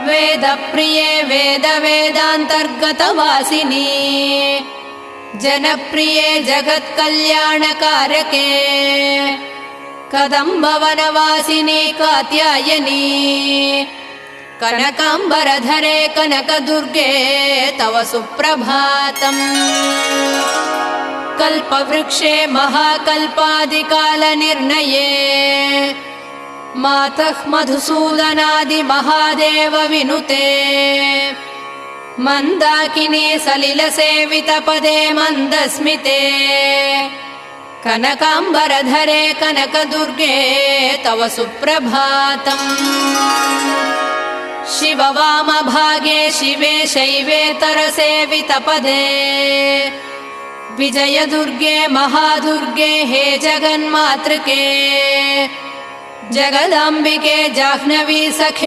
वेदप्रिये वेदान्तर्गतवासिनी जनप्रिये जगत्कल्याणकारके कदम्बवनवासिनी कात्यायनी कनकाम्बरधरे कनकदुर्गे तव सुप्रभातम्। कल्पवृक्षे महाकल्पादिकालनिर्णये मातः मधुसूदनादिमहादेव विनुते मन्दाकिनी सलिलसेवितपदे मन्दस्मिते कनकाम्बरधरे कनकदुर्गे तव सुप्रभातम्। शिववामभागे शिवे शैवेतरसेवितपदे विजयदुर्गे महादुर्गे हे जगन्मातृके जगदाम्बिके जाह्नवी सखे